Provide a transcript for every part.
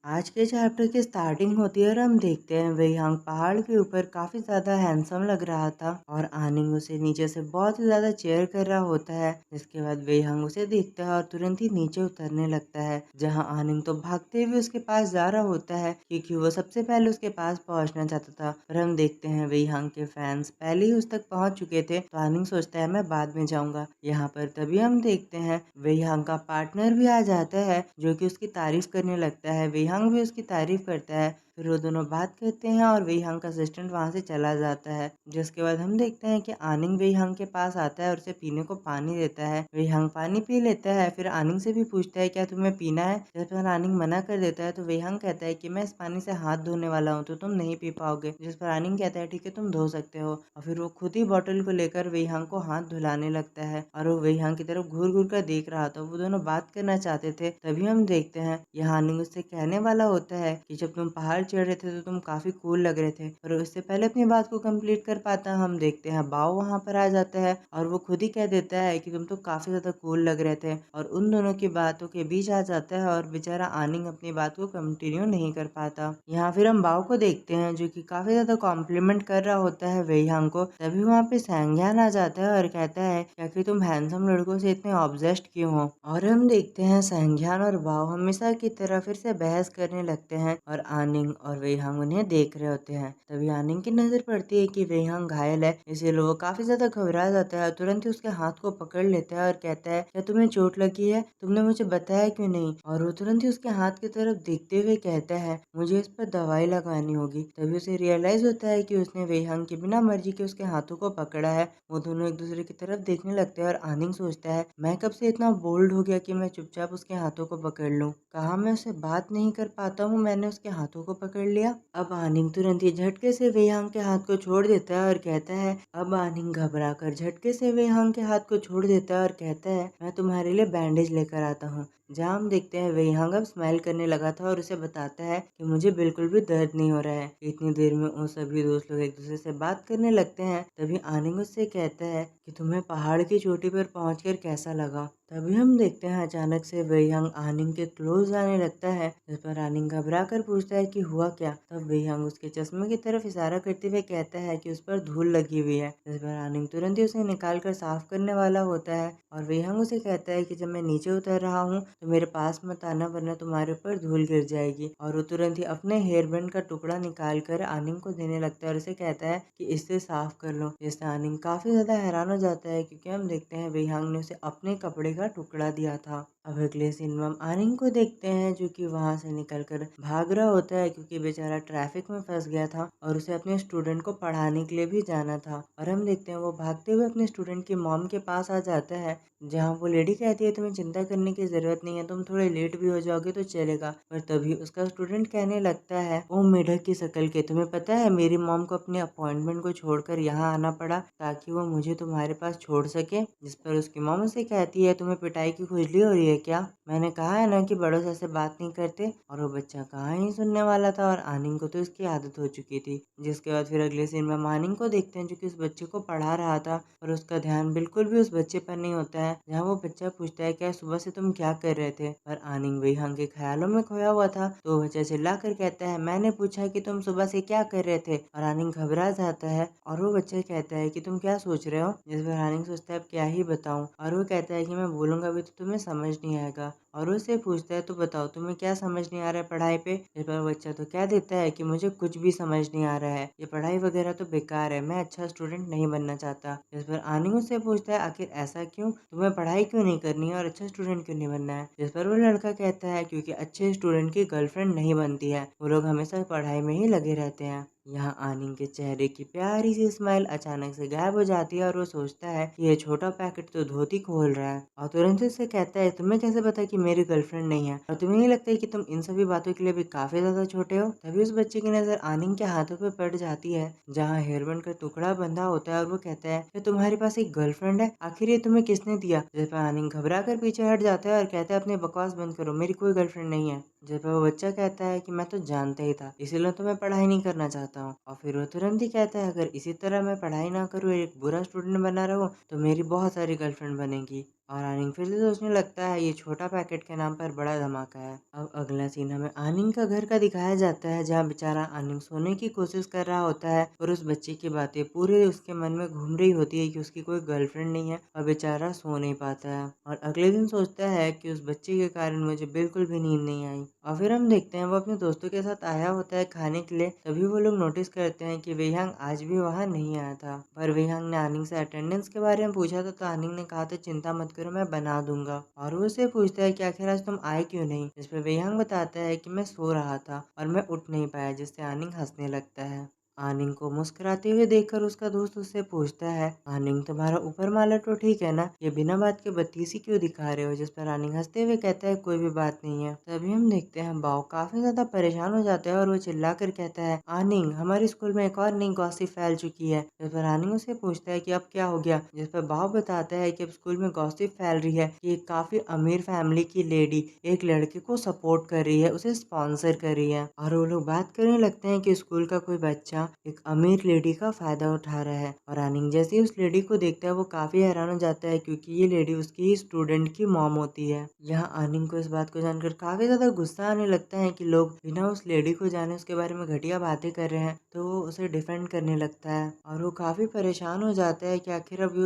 आज के चैप्टर की स्टार्टिंग होती है और हम देखते हैं वेइयांग पहाड़ के ऊपर काफी ज्यादा हैंडसम लग रहा था और आनिंग उसे नीचे से बहुत ही ज्यादा चेयर कर रहा होता है। जिसके बाद वेइयांग उसे देखता है और तुरंत ही नीचे उतरने लगता है, जहां आनिंग तो भागते हुए उसके पास जा रहा होता है क्योंकि वो सबसे पहले उसके पास पहुंचना चाहता था। और हम देखते हैं वेइयांग के फैंस पहले ही उस तक पहुंच चुके थे, तो आनिंग सोचता है मैं बाद में जाऊंगा। यहाँ पर तभी हम देखते हैं वेइयांग का पार्टनर भी आ जाता है जो कि उसकी तारीफ करने लगता है। वेइयांग भी उसकी तारीफ करता है, फिर वो दोनों बात करते हैं और वेइयांग का असिस्टेंट वहां से चला जाता है। जिसके बाद हम देखते हैं कि आनिंग वेइयांग के पास आता है और उसे पीने को पानी देता है। वेइयांग पानी पी लेता है, फिर आनिंग से भी पूछता है क्या तुम्हें पीना है। जिस पर आनिंग मना कर देता है तो वेइयांग कहता है कि मैं इस पानी से हाथ धोने वाला हूँ तो तुम नहीं पी पाओगे। जिस पर आनिंग कहता है ठीक है तुम धो सकते हो, और फिर वो खुद ही बॉटल को लेकर वेइयांग को हाथ धुलाने लगता है और वो वेइयांग की तरफ घूर घूर कर देख रहा था। वो दोनों बात करना चाहते थे। तभी हम देखते हैं यहाँ आनिंग उससे कहने वाला होता है कि जब तुम पहाड़ चढ़ रहे थे तो तुम काफी कूल लग रहे थे, और उससे पहले अपनी बात को कंप्लीट कर पाता हम देखते हैं बाओ वहां पर आ जाता है और वो खुद ही कह देता है कि तुम तो काफी ज्यादा कूल लग रहे थे, और उन दोनों की बातों के बीच आ जाता है और बेचारा आनिंग अपनी बात को कंटिन्यू नहीं कर पाता। यहाँ फिर हम बाओ को देखते हैं जो कि काफी ज्यादा कॉम्प्लीमेंट कर रहा होता है वेइयांग को। तभी वहाँ पे सैंग्यान आ जाता है और कहता है क्या कि तुम हैंडसम लड़कों से इतने ऑब्सेस्ड क्यों हो। और हम देखते हैं सैंग्यान और बाओ हमेशा की तरह फिर से बहस करने लगते हैं और आनिंग और वेइयांग उन्हें देख रहे होते हैं। तभी आनिंग की नजर पड़ती है कि वेइयांग घायल है, इसीलिए वो काफी ज्यादा घबरा जाता है। तुरंत ही उसके हाथ को पकड़ लेता है और कहता है क्या तुम्हें चोट लगी है, तुमने मुझे बताया क्यों नहीं। और वो तुरंत ही उसके हाथ की तरफ देखते हुए कहता है मुझे इस पर दवाई लगानी होगी। तभी उसे रियलाइज होता है कि उसने वेइयांग की बिना मर्जी के उसके हाथों को पकड़ा है। वो दोनों एक दूसरे की तरफ देखने लगते हैं और आनिंग सोचता है मैं कब से इतना बोल्ड हो गया कि मैं चुपचाप उसके हाथों को पकड़ लूं। कहा मैं उससे बात नहीं कर पाता हूँ, मैंने उसके हाथों को पकड़ लिया। अब आनिंग तुरंत ही झटके से वेइयांग के हाथ को छोड़ देता है और कहता है अब आनिंग घबरा कर झटके से वेइयांग के हाथ को छोड़ देता है और कहता है मैं तुम्हारे लिए बैंडेज लेकर आता हूँ। जहाँ हम देखते हैं वेइयांग अब स्माइल करने लगा था और उसे बताता है कि मुझे बिल्कुल भी दर्द नहीं हो रहा है। इतनी देर में उन सभी दोस्त लोग एक दूसरे से बात करने लगते हैं। तभी आनिंग उससे कहता है कि तुम्हें पहाड़ की चोटी पर पहुंचकर कैसा लगा। तभी हम देखते हैं अचानक से वेइयांग आनिंग के क्लोज आने लगता है। जिस पर आनिंग घबरा कर पूछता है कि हुआ क्या। तब वेइयांग उसके चश्मे की तरफ इशारा करते हुए कहता है कि उस पर धूल लगी हुई है। जिस पर आनिंग तुरंत ही उसे निकाल कर साफ करने वाला होता है और वेइयांग उसे कहता है कि जब मैं नीचे उतर रहा हूँ तो मेरे पास मत आना वरना तुम्हारे ऊपर धूल गिर जाएगी। और वो तुरंत ही अपने हेयर बैंड का टुकड़ा निकाल कर आनिंग को देने लगता है और उसे कहता है कि इससे साफ कर लो। जिससे आनिंग काफी ज्यादा हैरान हो जाता है क्योंकि हम देखते हैं वेइयांग ने उसे अपने कपड़े का टुकड़ा दिया था। अब अगले सीन में हम आनिंग को देखते हैं जो कि वहां से निकलकर भाग रहा होता है क्योंकि बेचारा ट्रैफिक में फंस गया था और उसे अपने स्टूडेंट को पढ़ाने के लिए भी जाना था। और हम देखते हैं वो भागते हुए अपने स्टूडेंट की मॉम के पास आ जाता है, जहाँ वो लेडी कहती है तुम्हें चिंता करने की जरूरत नहीं है, तुम थोड़े लेट भी हो जाओगे तो चलेगा। पर तभी उसका स्टूडेंट कहने लगता है ओ मेढक की शक्ल के, तुम्हें पता है मेरी मॉम को अपने अपॉइंटमेंट को छोड़कर यहाँ आना पड़ा ताकि वो मुझे तुम्हारे पास छोड़ सके। जिस पर उसकी मॉम उसे कहती है तुम्हें पिटाई की खुजली हो रही है क्या, मैंने कहा है ना कि बड़ों से ऐसे बात नहीं करते। और वो बच्चा कहाँ ही सुनने वाला था और आनिंग को तो इसकी आदत हो चुकी थी। जिसके बाद फिर अगले सीन में हम आनिंग को देखते हैं जो कि उस बच्चे को पढ़ा रहा था और उसका ध्यान बिल्कुल भी उस बच्चे पर नहीं होता है। जहाँ वो बच्चा पूछता है क्या सुबह से तुम क्या कर रहे थे, पर आनिंग वेइयांग के ख्यालों में खोया हुआ था तो वो बच्चा चिल्ला कर कहता है मैंने पूछा कि तुम सुबह से क्या कर रहे थे। और आनिंग घबरा जाता है और वो बच्चा कहता है कि तुम क्या सोच रहे हो। जिस पर आनिंग सोचता है अब क्या ही बताऊं, और वो कहता है कि मैं बोलूंगा भी तो तुम्हें समझ नहीं आएगा। और उससे पूछता है तो बताओ तुम्हें क्या समझ नहीं आ रहा है पढ़ाई पे। इस पर बच्चा तो कह देता है कि मुझे कुछ भी समझ नहीं आ रहा है, ये पढ़ाई वगैरह तो बेकार है, मैं अच्छा स्टूडेंट नहीं बनना चाहता। इस पर आनिंग उससे पूछता है आखिर ऐसा क्यों, तुम्हें पढ़ाई क्यों नहीं करनी है और अच्छा स्टूडेंट क्यों नहीं बनना है। जिस पर वो लड़का कहता है क्योंकि अच्छे स्टूडेंट की गर्लफ्रेंड नहीं बनती है, वो लोग हमेशा पढ़ाई में ही लगे रहते हैं। यहाँ आनिंग के चेहरे की प्यारी सी स्माइल अचानक से गायब हो जाती है और वो सोचता है कि ये छोटा पैकेट तो धोती खोल रहा है। और तुरंत उससे कहता है तुम्हें कैसे पता कि मेरी गर्लफ्रेंड नहीं है, और तुम्हें नहीं लगता है कि तुम इन सभी बातों के लिए भी काफी ज्यादा छोटे हो। तभी उस बच्चे की नजर आनिंग के हाथों पे पड़ जाती है जहाँ हेयरबैंड का टुकड़ा बंधा होता है और वो कहता है कि तुम्हारे पास एक गर्लफ्रेंड है, आखिर ये तुम्हें किसने दिया। जिस पर आनिंग घबरा कर पीछे हट जाता है और कहता है अपनी बकवास बंद करो, मेरी कोई गर्लफ्रेंड नहीं है। जिस पर वो बच्चा कहता है कि मैं तो जानता ही था, इसीलिए तो मैं पढ़ाई नहीं करना चाहता हूँ। और फिर वो तुरंत ही कहता है अगर इसी तरह मैं पढ़ाई ना करूँ एक बुरा स्टूडेंट बना रहूँ तो मेरी बहुत सारी गर्लफ्रेंड बनेगी। और आनिंग फिर से सोचने लगता है ये छोटा पैकेट के नाम पर बड़ा धमाका है। अब अगला सीन हमें आनिंग का घर का दिखाया जाता है, जहाँ बेचारा आनिंग सोने की कोशिश कर रहा होता है और उस बच्चे की बातें पूरे उसके मन में घूम रही होती है कि उसकी कोई गर्लफ्रेंड नहीं है और बेचारा सो नहीं पाता है। और अगले दिन सोचता है कि उस बच्चे के कारण मुझे बिल्कुल भी नींद नहीं आई। और फिर हम देखते हैं वो अपने दोस्तों के साथ आया होता है खाने के लिए। तभी वो लोग नोटिस करते हैं कि वेहांग आज भी वहाँ नहीं आया था। पर वेहांग ने आनिंग से अटेंडेंस के बारे में पूछा था, तो आनिंग ने कहा था चिंता मत करो मैं बना दूंगा। और वो उससे पूछता है कि आखिर आज तुम आए क्यों नहीं, जिस पे वेहांग बताता है कि मैं सो रहा था और मैं उठ नहीं पाया, जिससे आनिंग हंसने लगता है। आनिंग को मुस्कुराते हुए देखकर उसका दोस्त उससे पूछता है, आनिंग तुम्हारा ऊपर वाला तो ठीक है ना, ये बिना बात के बत्तीसी क्यों दिखा रहे हो, जिस पर आनिंग हंसते हुए कहता है कोई भी बात नहीं है। तभी हम देखते हैं बाओ काफी ज्यादा परेशान हो जाता है और वो चिल्ला कर कहता है, आनिंग हमारे स्कूल में एक और नई गॉसिप फैल चुकी है। जिस पर आनिंग उसे पूछता है कि अब क्या हो गया, जिस पर बाओ बताता है कि अब स्कूल में गॉसिप फैल रही है कि एक काफी अमीर फैमिली की लेडी एक लड़के को सपोर्ट कर रही है, उसे स्पॉन्सर कर रही है। और वो लोग बात करने लगते हैं कि स्कूल का कोई बच्चा एक अमीर लेडी का फायदा उठा रहा है। और आनिंग जैसे ही उस लेडी को देखता है वो काफी हैरान हो जाता है, क्योंकि ये लेडी उसकी ही स्टूडेंट की मॉम होती है। यहाँ आनिंग को इस बात को जानकर काफी ज्यादा गुस्सा आने लगता है कि लोग बिना उस लेडी को जाने उसके बारे में घटिया बातें कर रहे हैं, तो वो उसे डिफेंड करने लगता है। और वो काफी परेशान हो जाता है कि आखिर अब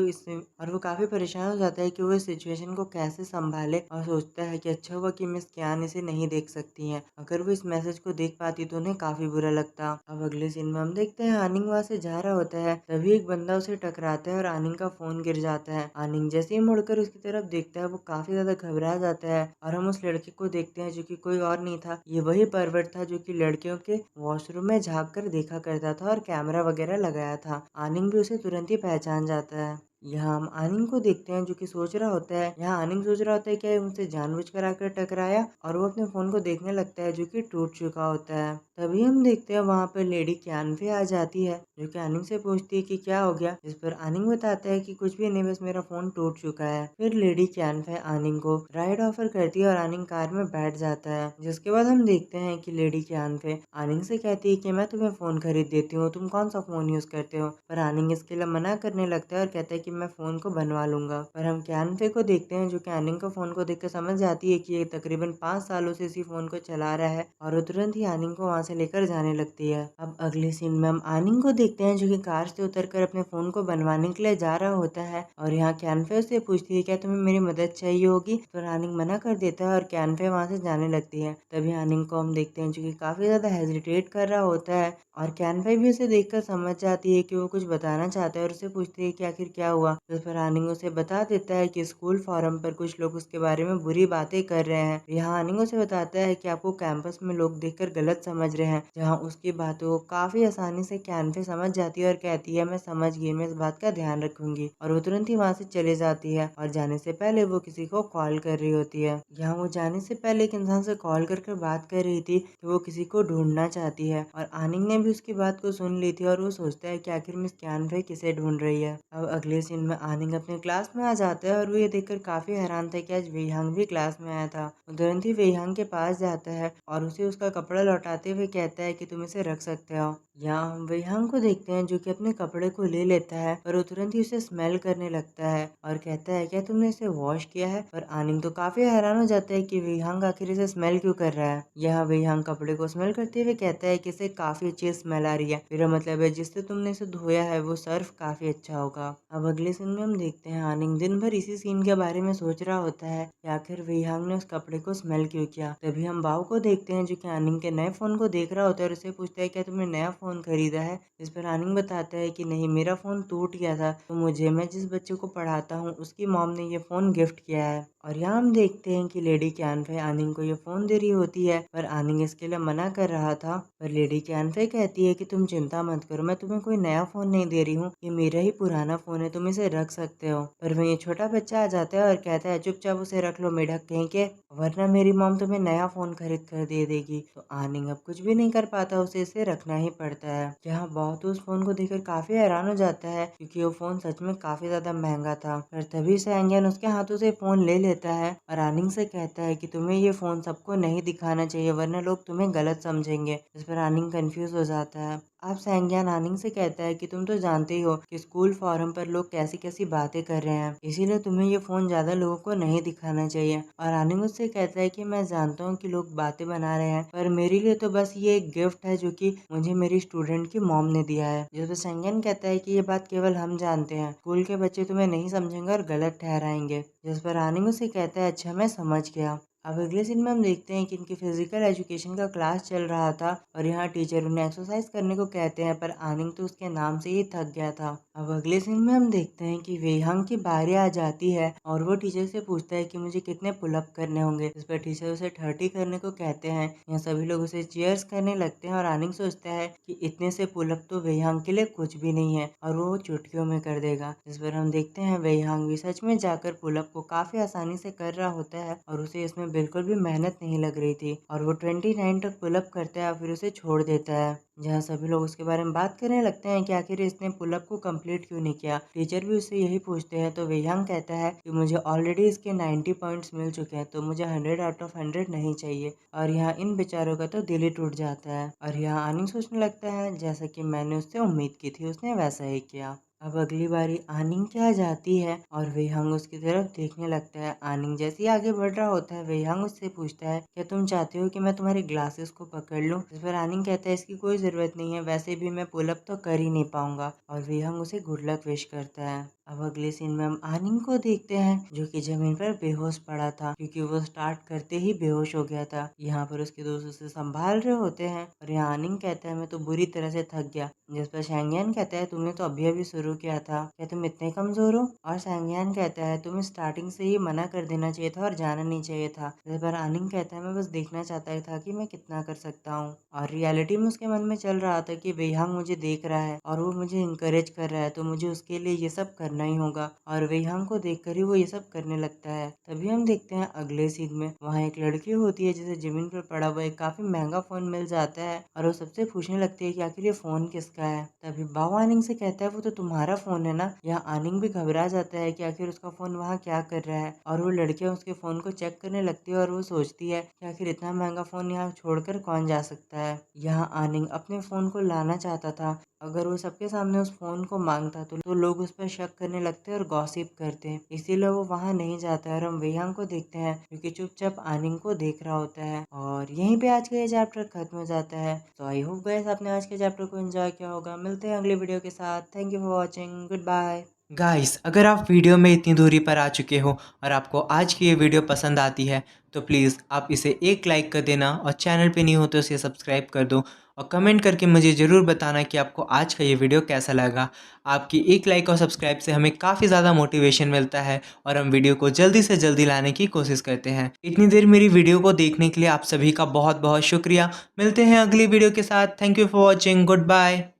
वो काफी परेशान हो जाता है कि वो इस सिचुएशन को कैसे संभाले, और सोचता है कि अच्छा हुआ कि मिस कियान इसे नहीं देख सकती हैं, अगर वो इस मैसेज को देख पाती तो उन्हें काफी बुरा लगता। अब अगले सीन में हम देखते हैं आनिंग वहाँ से जा रहा होता है, तभी एक बंदा उसे टकराता है और आनिंग का फोन गिर जाता है। आनिंग जैसे ही मुड़कर उसकी तरफ देखता है वो काफी ज्यादा घबरा जाता है, और हम उस लड़के को देखते हैं जो कि कोई और नहीं था, ये वही परवर्ट था जो कि लड़कियों के वॉशरूम में झाँक कर देखा करता था और कैमरा वगैरह लगाया था। आनिंग भी उसे तुरंत ही पहचान जाता है। यहाँ हम आनिंग को देखते हैं जो कि सोच रहा होता है, यहाँ आनिंग सोच रहा होता है कि उनसे जानबूझकर आकर टकराया, और वो अपने फोन को देखने लगता है जो कि टूट चुका होता है। तभी हम देखते हैं वहाँ पर लेडी क्यानफे आ जाती है, जो कि आनिंग से पूछती है कि क्या हो गया, जिस पर आनिंग बताता है कि कुछ भी नहीं, बस मेरा फोन टूट चुका है। फिर लेडी क्यानफे आनिंग को राइड ऑफर करती है और आनिंग कार में बैठ जाता है। जिसके बाद हम देखते हैं कि लेडी क्यानफे आनिंग से कहती है कि मैं तुम्हें फोन खरीद देती हूँ, तुम कौन सा फोन यूज करते हो। पर आनिंग इसके लिए मना करने लगता है और कहता है कि मैं फोन को बनवा लूंगा। पर हम क्यानफे को देखते हैं जो कि आनिंग को फोन को देखकर समझ जाती है कि ये तकरीबन 5 सालों से इसी फोन को चला रहा है, और वो तुरंत ही आनिंग को वहाँ से लेकर जाने लगती है। अब अगले सीन में हम आनिंग को देखते हैं जो कि कार से उतरकर अपने फोन को बनवाने के लिए जा रहा होता है, और यहाँ क्यानफे से पूछती है क्या तुम्हें मेरी मदद चाहिए होगी, तो आनिंग मना कर देता है और क्यानफे वहाँ से जाने लगती है। तभी आनिंग को हम देखते हैं जो कि काफी ज्यादा हेजिटेट कर रहा होता है, और क्यानफे भी उसे देखकर समझ जाती है कि वो कुछ बताना चाहता है और उससे पूछती है कि आखिर क्या हुआ। जिस पर आनिंग उसे बता देता है कि स्कूल फोरम पर कुछ लोग उसके बारे में बुरी बातें कर रहे हैं। यहाँ आनिंग उसे बताता है कि आपको कैंपस में लोग देखकर गलत समझ रहे हैं, जहाँ उसकी बातों को काफी आसानी से कैनफे समझ जाती है और कहती है मैं समझ गई, मैं इस बात का ध्यान रखूंगी। और वो तुरंत ही वहाँ से चले जाती है, और जाने से पहले वो किसी को कॉल कर रही होती है। यहाँ वो जाने से पहले एक इंसान से कॉल कर बात कर रही थी कि वो किसी को ढूंढना चाहती है, और आनिंग ने भी उसकी बात को सुन ली थी, और वो सोचता है कि आखिर मिस कैनफे किसे ढूंढ रही है। अब अगले सीन में आनिंग अपने क्लास में आ जाता है, और वो ये देखकर काफी हैरान था कि आज वेहांग भी क्लास में आया था। वो तुरंत ही वेहांग के पास जाता है और उसे उसका कपड़ा लौटाते हुए कहता है कि तुम इसे रख सकते हो। यहाँ हम वेहांग को देखते हैं जो कि अपने कपड़े को ले लेता है, और वो तुरंत ही उसे स्मेल करने लगता है और कहता है क्या तुमने इसे वॉश किया है। पर आनिंग तो काफी हैरान हो जाता है कि वेहांग आखिर इसे स्मेल क्यों कर रहा है। यहाँ वेहांग कपड़े को स्मेल करते हुए कहता है कि इसे काफी अच्छी स्मेल आ रही है, मेरा मतलब है जिससे तुमने इसे धोया है वो सर्फ काफी अच्छा होगा। अब अगले सीन में हम देखते हैं आनिंग दिन भर इसी सीन के बारे में सोच रहा होता है कि आखिर वेहांग ने उस कपड़े को स्मेल क्यों किया। तभी हम बाव को देखते हैं जो कि आनिंग के नए फोन को देख रहा होता है और उसे पूछता है क्या तुमने नया फोन खरीदा है। इस पर आनिंग बताता है कि नहीं, मेरा फोन टूट गया था, तो मैं जिस बच्चे को पढ़ाता हूँ उसकी मॉम ने ये फोन गिफ्ट किया है। और यहाँ हम देखते हैं कि लेडी कैनफे आनिंग को ये फोन दे रही होती है, पर आनिंग इसके लिए मना कर रहा था। पर लेडी कैनफे कहती है कि तुम चिंता मत करो, मैं तुम्हें कोई नया फोन नहीं दे रही हूँ, ये मेरा ही पुराना फोन है, तुम इसे रख सकते हो। पर वह ये छोटा बच्चा आ जाता है और कहता है चुपचाप उसे रख लो मेढक कहीं के, वरना मेरी मॉम तुम्हें नया फोन खरीद कर दे देगी। तो आनिंग अब कुछ भी नहीं कर पाता, उसे इसे रखना ही पड़ता है। जहाँ बहुत उस फोन को देखकर काफी हैरान हो जाता है, क्योंकि वो फोन सच में काफी ज्यादा महंगा था। पर तभी सैंगियन उसके हाथों से फोन ले लेता है और आनिंग से कहता है कि तुम्हें ये फोन सबको नहीं दिखाना चाहिए, वरना लोग तुम्हें गलत समझेंगे। इस पर आनिंग कंफ्यूज हो जाता है। अब सैंग्यान आनिंग से कहता है कि तुम तो जानते ही हो कि स्कूल फोरम पर लोग कैसी कैसी बातें कर रहे हैं, इसीलिए तुम्हें ये फोन ज्यादा लोगों को नहीं दिखाना चाहिए। और आनिंग उससे कहता है कि मैं जानता हूँ कि लोग बातें बना रहे हैं, पर मेरे लिए तो बस ये एक गिफ्ट है जो कि मुझे मेरी स्टूडेंट की मॉम ने दिया है। जिस पर सैंग्यान कहता है कि ये बात केवल हम जानते हैं, स्कूल के बच्चे तुम्हें नहीं समझेंगे और गलत ठहराएंगे। जिस पर आनिंग उसे कहता है अच्छा मैं समझ गया। अब अगले सीन में हम देखते हैं कि इनकी फिजिकल एजुकेशन का क्लास चल रहा था और यहाँ टीचर उन्हें एक्सरसाइज करने को कहते हैं, पर आनिंग तो उसके नाम से ही थक गया था। अब अगले सीन में हम देखते हैं कि वेहांग की बारी आ जाती है और वो टीचर से पूछता है कि मुझे कितने पुलअप करने होंगे, इस पर टीचर उसे 30 करने को कहते हैं। यहाँ सभी लोग उसे चीयर्स करने लगते हैं और आनिंग सोचता है कि इतने से पुलअप तो वेहांग के लिए कुछ भी नहीं है और वो चुटकियों में कर देगा। जिस पर हम देखते हैं वेहांग भी सच में जाकर पुलअप को काफी आसानी से कर रहा होता है और उसे इसमें बिल्कुल भी मेहनत नहीं लग रही थी और वो 29 तक पुलअप करता है और फिर उसे छोड़ देता है। जहाँ सभी लोग उसके बारे में बात करने लगते हैं कि आखिर इसने पुलअप को कंप्लीट क्यों नहीं किया। टीचर भी उससे यही पूछते हैं तो वेहांग कहता है कि मुझे ऑलरेडी इसके 90 पॉइंट्स मिल चुके हैं, तो मुझे 100 आउट ऑफ 100 नहीं चाहिए। और यहाँ इन बेचारों का तो दिल ही टूट जाता है और यहाँ आनिंग सोचने लगता है जैसा कि मैंने उससे उम्मीद की थी उसने वैसा ही किया। अब अगली बारी आनिंग के आ जाती है और वेहांग उसकी तरफ देखने लगता है। आनिंग जैसे ही आगे बढ़ रहा होता है वेहांग उससे पूछता है क्या तुम चाहते हो कि मैं तुम्हारी ग्लासेस को पकड़ लूं। इस पर आनिंग कहता है इसकी कोई जरूरत नहीं है, वैसे भी मैं पुलअप तो कर ही नहीं पाऊंगा। और वेहांग उसे गुड लक विश करता है। अब अगले सीन में हम आनिंग को देखते हैं जो कि जमीन पर बेहोश पड़ा था क्योंकि वो स्टार्ट करते ही बेहोश हो गया था। यहाँ पर उसके दोस्त उसे संभाल रहे होते हैं और यहाँ आनिंग कहता है मैं तो बुरी तरह से थक गया। जिस पर सैंग्यान कहता है तुमने तो अभी अभी शुरू किया था, क्या तुम इतने कमजोर हो। और सैंग्यान कहता है तुम्हें स्टार्टिंग से ही मना कर देना चाहिए था और जाना नहीं चाहिए था। जिस पर आनिंग कहता है मैं बस देखना चाहता था कि मैं कितना कर सकता हूँ। और रियलिटी में उसके मन में चल रहा था कि वेहांग मुझे देख रहा है और वो मुझे इंकरेज कर रहा है, तो मुझे उसके लिए ये सब करना ही होगा। और वेहांग को देखकर ही वो ये सब करने लगता है। तभी हम देखते हैं अगले सीन में वहाँ एक लड़की होती है जिसे जमीन पर पड़ा हुआ एक काफी महंगा फोन मिल जाता है और वो सबसे पूछने लगती है कि आखिर ये फोन किसका है। तभी बाव आनिंग से कहता है वो तो तुम्हारा फोन है ना। यहाँ आनिंग भी घबरा जाता है कि आखिर उसका फोन वहाँ क्या कर रहा है और वो लड़कियां उसके फोन को चेक करने लगती है और वो सोचती है कि आखिर इतना महंगा फोन यहाँ छोड़कर कौन जा सकता है। यहाँ आनिंग अपने फोन को लाना चाहता था, अगर वो सबके सामने उस फोन को मांगता तो लोग उस पर शक करने लगते और गॉसिप करते, इसीलिए वो वहाँ नहीं जाता है। और हम वेहांग को देखते हैं क्योंकि चुपचाप आनिंग को देख रहा होता है। और यहीं पे आज का ये चैप्टर खत्म हो जाता है। तो आई होप गाइस आपने आज के चैप्टर को एंजॉय किया होगा। मिलते हैं अगले वीडियो के साथ। Thank you for watching. Good bye. Guys, अगर आप वीडियो में इतनी दूरी पर आ चुके हो और आपको आज की ये वीडियो पसंद आती है तो प्लीज़ आप इसे एक लाइक कर देना और चैनल पे नहीं हो तो इसे सब्सक्राइब कर दो और कमेंट करके मुझे ज़रूर बताना कि आपको आज का ये वीडियो कैसा लगा। आपकी एक लाइक और सब्सक्राइब से हमें काफ़ी ज़्यादा मोटिवेशन मिलता है और हम वीडियो को जल्दी से जल्दी लाने की कोशिश करते हैं। इतनी देर मेरी वीडियो को देखने के लिए आप सभी का बहुत बहुत शुक्रिया। मिलते हैं अगली वीडियो के साथ। Thank you for watching. Good bye.